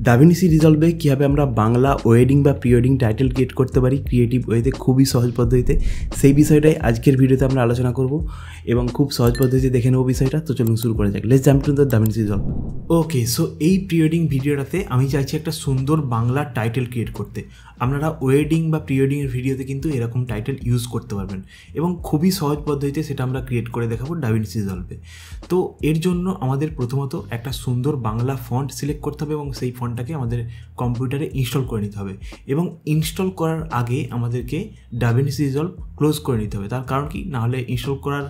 ডাভিনসি রিজলভে কীভাবে আমরা বাংলা ওয়েডিং বা প্রি ওয়েডিং টাইটেল ক্রিয়েট করতে পারি ক্রিয়েটিভ ওয়েতে, খুবই সহজ পদ্ধতিতে, সেই বিষয়টাই আজকের ভিডিওতে আমরা আলোচনা করব এবং খুব সহজ পদ্ধতিতে দেখে নেব বিষয়টা। তো চলুন শুরু করা যাক। Let's jump to the DaVinci resolve. Okay, so এই প্রি ওয়েডিং ভিডিওটাতে আমি চাইছি একটা সুন্দর বাংলা টাইটেল ক্রিয়েট করতে। আপনারা ওয়েডিং বা প্রি ওয়েডিংয়ের ভিডিওতে কিন্তু এরকম টাইটেল ইউজ করতে পারবেন এবং খুবই সহজ পদ্ধতিতে সেটা আমরা ক্রিয়েট করে দেখাবো ডাভিনসি রিজলভে। তো এর জন্য আমাদের প্রথমত একটা সুন্দর বাংলা ফন্ট সিলেক্ট করতে হবে এবং সেই ফন্টটাকে আমাদের কম্পিউটারে ইনস্টল করে নিতে হবে এবং ইনস্টল করার আগে আমাদেরকে ডাভিনসি রিজলভ ক্লোজ করে নিতে হবে। তার কারণ কি, না হলে ইনস্টল করার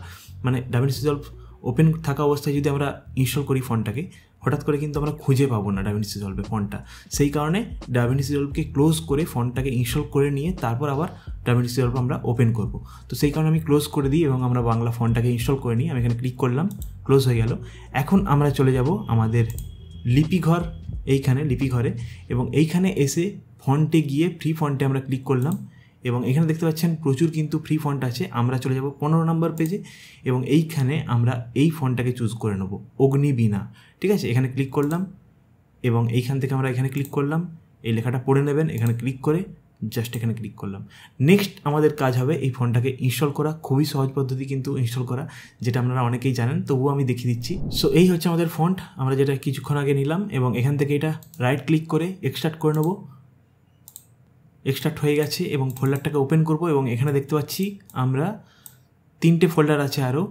ডাভিনসি রিজলভ ওপেন থাকা অবস্থায় যদি আমরা ইনস্টল করি ফন্টটাকে, হঠাৎ করে কিন্তু আমরা খুঁজে পাবো না ডাভিনসি রিজলভে ফন্টটা। সেই কারণে ডাভিনসি রিজলভকে ক্লোজ করে ফন্টটাকে ইনস্টল করে নিয়ে তারপর আবার ডাভিনসি রিজলভ আমরা ওপেন করব। তো সেই কারণে আমি ক্লোজ করে দিই এবং আমরা বাংলা ফন্টটাকে ইনস্টল করে নিই। আমি এখানে ক্লিক করলাম, ক্লোজ হয়ে গেল। এখন আমরা চলে যাব আমাদের লিপিঘর, এইখানে লিপিঘরে, এবং এইখানে এসে ফন্টে গিয়ে ফ্রি ফন্টে আমরা ক্লিক করলাম এবং এখানে দেখতে পাচ্ছেন প্রচুর কিন্তু ফ্রি ফন্ট আছে। আমরা চলে যাব 15 নম্বর পেজে এবং এইখানে আমরা এই ফন্টটাকে চুজ করে নেব, অগ্নিবীণা। ঠিক আছে, এখানে ক্লিক করলাম এবং এইখান থেকে আমরা এখানে ক্লিক করলাম। এই লেখাটা পড়ে নেবেন, এখানে ক্লিক করে জাস্ট এখানে ক্লিক করলাম। নেক্সট আমাদের কাজ হবে এই ফন্টটাকে ইনস্টল করা। খুবই সহজ পদ্ধতি কিন্তু ইনস্টল করা, যেটা আপনারা অনেকেই জানেন, তবুও আমি দেখিয়ে দিচ্ছি। সো এই হচ্ছে আমাদের ফন্ট, আমরা যেটা কিছুক্ষণ আগে নিলাম এবং এখান থেকে এটা রাইট ক্লিক করে এক্সট্রাক্ট করে নেব। এক্সট্রাক্ট হয়ে গেছে এবং ফোল্ডারটাকে ওপেন করব এবং এখানে দেখতে পাচ্ছি আমরা 3টে ফোল্ডার আছে আরও,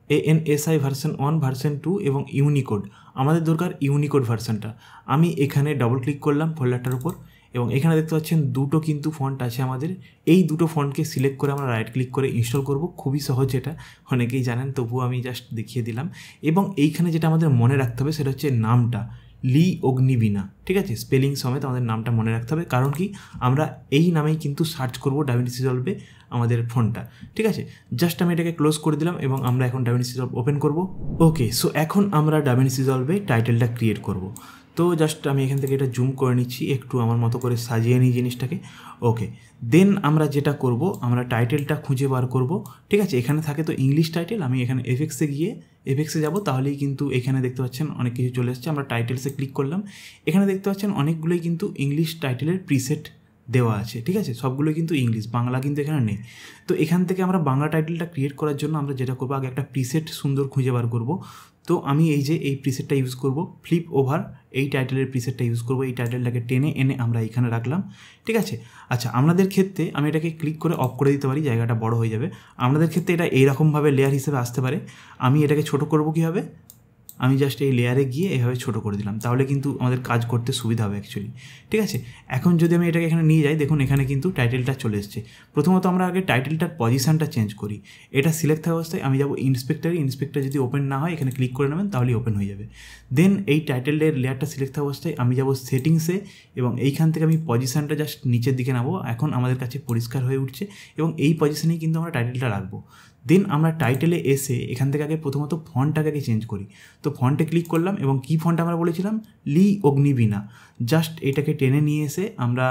ANSI ভার্সন 1, ভার্সন 2 এবং ইউনিকোড। আমাদের দরকার ইউনিকোড ভার্সনটা। আমি এখানে ডবল ক্লিক করলাম ফোল্ডারটার উপর এবং এখানে দেখতে পাচ্ছেন দুটো কিন্তু ফন্ট আছে আমাদের। এই দুটো ফন্টকে সিলেক্ট করে আমরা রাইট ক্লিক করে ইনস্টল করব। খুবই সহজ, এটা অনেকেই জানেন, তবুও আমি জাস্ট দেখিয়ে দিলাম। এবং এইখানে যেটা আমাদের মনে রাখতে হবে সেটা হচ্ছে নামটা, লি অগ্নিবীণা। ঠিক আছে, স্পেলিং সমেত আমাদের নামটা মনে রাখতে হবে, কারণ কি আমরা এই নামেই কিন্তু সার্চ করব ডাভিনসি রিজলভে আমাদের ফোনটা। ঠিক আছে, জাস্ট আমি এটাকে ক্লোজ করে দিলাম এবং আমরা এখন ডাভিনসি রিজলভ ওপেন করব। ওকে, সো এখন আমরা ডাভিনসি রিজলভে টাইটেলটা ক্রিয়েট করব। তো জাস্ট আমি এখান থেকে এটা জুম করে নিচ্ছি, একটু আমার মতো করে সাজিয়ে নিই জিনিসটাকে। ওকে, দেন আমরা যেটা করব, আমরা টাইটেলটা খুঁজে বার করব। ঠিক আছে, এখানে থাকে তো ইংলিশ টাইটেল। আমি এখানে এফেক্সে যাব, তাহলেই কিন্তু এখানে দেখতে পাচ্ছেন অনেক কিছু চলে এসছে। আমরা টাইটেলসে ক্লিক করলাম, এখানে দেখতে পাচ্ছেন অনেকগুলোই কিন্তু ইংলিশ টাইটেলের প্রিসেট দেওয়া আছে। ঠিক আছে, সবগুলোই কিন্তু ইংলিশ, বাংলা কিন্তু এখানে নেই। তো এখান থেকে আমরা বাংলা টাইটেলটা ক্রিয়েট করার জন্য আমরা যেটা করবো, আগে একটা প্রিসেট সুন্দর খুঁজে বার করব। তো আমি এই প্রিসেটটা ইউজ করব, ফ্লিপ ওভার, এই টাইটেলের প্রিসেটটা ইউজ করব। এই টাইটেলটাকে টেনে এনে আমরা এইখানে রাখলাম। ঠিক আছে, আচ্ছা, আপনাদের ক্ষেত্রে আমি এটাকে ক্লিক করে অফ করে দিতে পারি, জায়গাটা বড় হয়ে যাবে। আপনাদের ক্ষেত্রে এটা এইরকমভাবে লেয়ার হিসেবে আসতে পারে। আমি এটাকে ছোট করব কীভাবে, আমি জাস্ট এই লেয়ারে গিয়ে এভাবে ছোটো করে দিলাম, তাহলে কিন্তু আমাদের কাজ করতে সুবিধা হবে অ্যাকচুয়ালি। ঠিক আছে, এখন যদি আমি এটাকে এখানে নিয়ে যাই, দেখুন এখানে কিন্তু টাইটেলটা চলে এসেছে। প্রথমত আমরা আগে টাইটেলটার পজিশানটা চেঞ্জ করি। এটা সিলেক্ট থাকা অবস্থায় আমি যাবো ইন্সপেক্টর যদি ওপেন না হয় এখানে ক্লিক করে নেবেন, তাহলেই ওপেন হয়ে যাবে। দেন এই টাইটেলের লেয়ারটা সিলেক্ট থাকা অবস্থায় আমি যাবো সেটিংসে এবং এইখান থেকে আমি পজিশানটা জাস্ট নিচের দিকে নেবো। এখন আমাদের কাছে পরিষ্কার হয়ে উঠছে এবং এই পজিশানেই কিন্তু আমরা টাইটেলটা রাখবো। দেন আমরা টাইটেলে এসে এখান থেকে আগে প্রথমত ফন্টটাকে আগে চেঞ্জ করি। তো ফন্টে ক্লিক করলাম এবং কি ফন্ট আমরা বলেছিলাম, লি অগ্নিবীণা। জাস্ট এটাকে টেনে নিয়ে এসে আমরা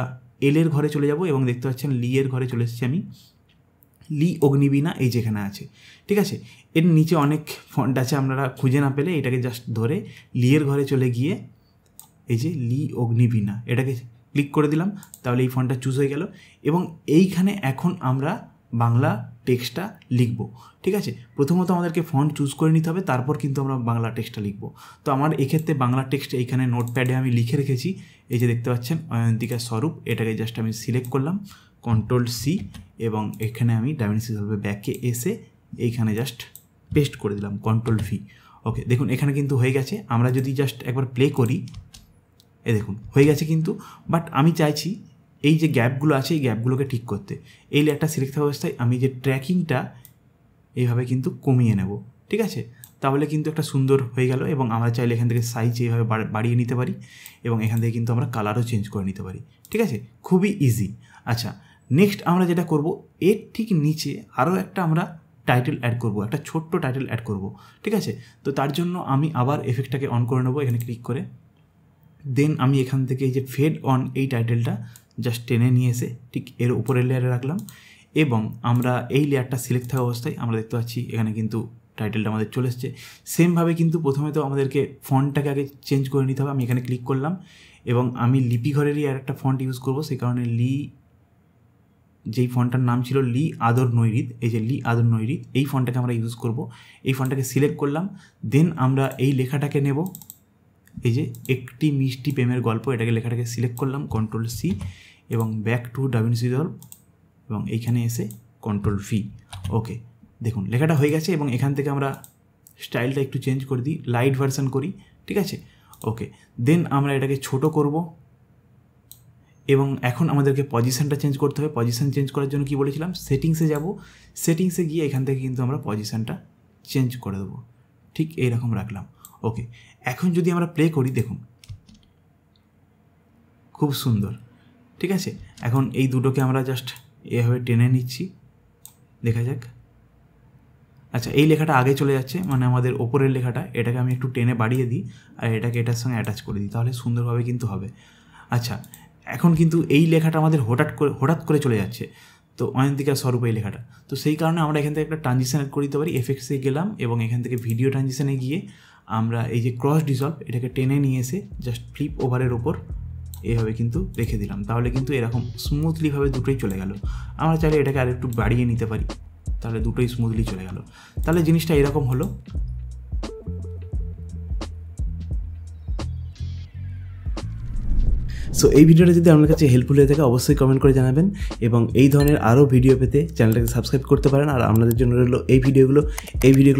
এলের ঘরে চলে যাব এবং দেখতে পাচ্ছেন লি এর ঘরে চলে এসেছি আমি। লি অগ্নিবীণা এই যেখানে আছে। ঠিক আছে, এর নিচে অনেক ফন্ট আছে, আপনারা খুঁজে না পেলে এটাকে জাস্ট ধরে লি এর ঘরে চলে গিয়ে এই যে লি অগ্নিবীণা এটাকে ক্লিক করে দিলাম, তাহলে এই ফন্টটা চুজ হয়ে গেল এবং এইখানে এখন আমরা বাংলা টেক্সটটা লিখব। ঠিক আছে, প্রথমত আমাদেরকে ফন্ট চুজ করে নিতে হবে, তারপর কিন্তু আমরা বাংলা টেক্সটটা লিখব। তো আমার এক্ষেত্রে বাংলা টেক্সট এইখানে নোটপ্যাডে আমি লিখে রেখেছি। এই যে দেখতে পাচ্ছেন অয়ন্তিকা স্বরূপ, এটাকে জাস্ট আমি সিলেক্ট করলাম, Ctrl+C, এবং এখানে আমি ডাভিনসি রিজলভে ব্যাকে এসে এইখানে জাস্ট পেস্ট করে দিলাম, Ctrl+V। ওকে, দেখুন এখানে কিন্তু হয়ে গেছে। আমরা যদি জাস্ট একবার প্লে করি, দেখুন হয়ে গেছে কিন্তু, বাট আমি চাইছি এই যে গ্যাপগুলো আছে এই গ্যাপগুলোকে ঠিক করতে। এই লেয়ারটা সিলেক্ট থাকা অবস্থায় আমি যে ট্র্যাকিংটা এইভাবে কিন্তু কমিয়ে নেব। ঠিক আছে, তাহলে কিন্তু একটা সুন্দর হয়ে গেল এবং আমরা চাইলে এখান থেকে সাইজ এইভাবে বাড়িয়ে নিতে পারি এবং এখান থেকে কিন্তু আমরা কালারও চেঞ্জ করে নিতে পারি। ঠিক আছে, খুবই ইজি। আচ্ছা, নেক্সট আমরা যেটা করব, এর ঠিক নিচে আরও একটা আমরা টাইটেল অ্যাড করব, একটা ছোট্ট টাইটেল অ্যাড করব। ঠিক আছে, তো তার জন্য আমি আবার এফেক্টটাকে অন করে নেবো, এখানে ক্লিক করে। দেন আমি এখান থেকে এই যে ফেড অন এই টাইটেলটা জাস্ট টেনে নিয়ে এসে ঠিক এর উপরের লেয়ারে রাখলাম এবং আমরা এই লেয়ারটা সিলেক্ট থাকা অবস্থায় আমরা দেখতে পাচ্ছি এখানে কিন্তু টাইটেলটা আমাদের চলে এসছে। সেমভাবে কিন্তু প্রথমে তো আমাদেরকে ফন্টটাকে আগে চেঞ্জ করে নিতে হবে। আমি এখানে ক্লিক করলাম এবং আমি লিপি ঘরেরই আর একটা ফন্ট ইউজ করব, সেই কারণে যেই ফন্টটার নাম ছিল লি আদর নৈরিত, এই যে লি আদর নৈরিত, এই ফন্টটাকে আমরা ইউজ করব। এই ফন্টটাকে সিলেক্ট করলাম, দেন আমরা এই লেখাটাকে নেব, এই যে একটি মিষ্টি প্রেমের গল্প, এটাকে লেখাটাকে সিলেক্ট করলাম, Ctrl+C এবং ব্যাক টু ডাভিনসি রিজলভ এবং এইখানে এসে Ctrl+V। ওকে, দেখুন লেখাটা হয়ে গেছে এবং এখান থেকে আমরা স্টাইলটা একটু চেঞ্জ করে দিই, লাইট ভার্সন করি, ঠিক আছে। ওকে, দেন আমরা এটাকে ছোট করব এবং এখন আমাদেরকে পজিশনটা চেঞ্জ করতে হবে। পজিশন চেঞ্জ করার জন্য কি বলেছিলাম, সেটিংসে যাব, সেটিংসে গিয়ে এখান থেকে কিন্তু আমরা পজিশনটা চেঞ্জ করে দেবো, ঠিক এইরকম রাখলাম। ওকে, এখন যদি আমরা প্লে করি, দেখুন খুব সুন্দর, ঠিক আছে। এখন এই দুটোকে আমরা জাস্ট এভাবে টেনে নিচ্ছি, দেখা যাক। আচ্ছা, এই লেখাটা আগে চলে যাচ্ছে, মানে আমাদের ওপরের লেখাটা, এটাকে আমি একটু টেনে বাড়িয়ে দিই আর এটাকে এটার সঙ্গে অ্যাটাচ করে দিই, তাহলে সুন্দরভাবে কিন্তু হবে। আচ্ছা, এখন কিন্তু এই লেখাটা আমাদের হঠাৎ করে চলে যাচ্ছে, তো অয়ন্তিকা স্বরূপ এই লেখাটা, তো সেই কারণে আমরা এখান থেকে একটা ট্রানজিশন অ্যাড করে দিতে পারি। এফেক্টসে গেলাম এবং এখান থেকে ভিডিও ট্রানজিশনে গিয়ে আমরা এই যে ক্রস ডিসলভ, এটাকে টেনে নিয়ে এসে জাস্ট ফ্লিপ ওভারের ওপর এইভাবে কিন্তু রেখে দিলাম, তাহলে কিন্তু এরকম স্মুথলিভাবে দুটোই চলে গেল। আমরা চাইলে এটাকে আর একটু বাড়িয়ে নিতে পারি, তাহলে দুটোই স্মুথলি চলে গেল, তাহলে জিনিসটা এরকম হলো। সো এই ভিডিওটা যদি আপনার কাছে হেল্পফুল হয়ে থাকে অবশ্যই কমেন্ট করে জানাবেন এবং এই ধরনের আরও ভিডিও পেতে চ্যানেলটাকে সাবস্ক্রাইব করতে পারেন। আর আপনাদের জন্য রইল এই ভিডিওগুলো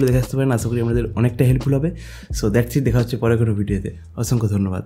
দেখে আসতে পারেন, আশা করি আমাদের অনেকটা হেল্পফুল হবে। সো দ্যাটস ইট, দেখা হচ্ছে পরে কোনো ভিডিওতে। অসংখ্য ধন্যবাদ।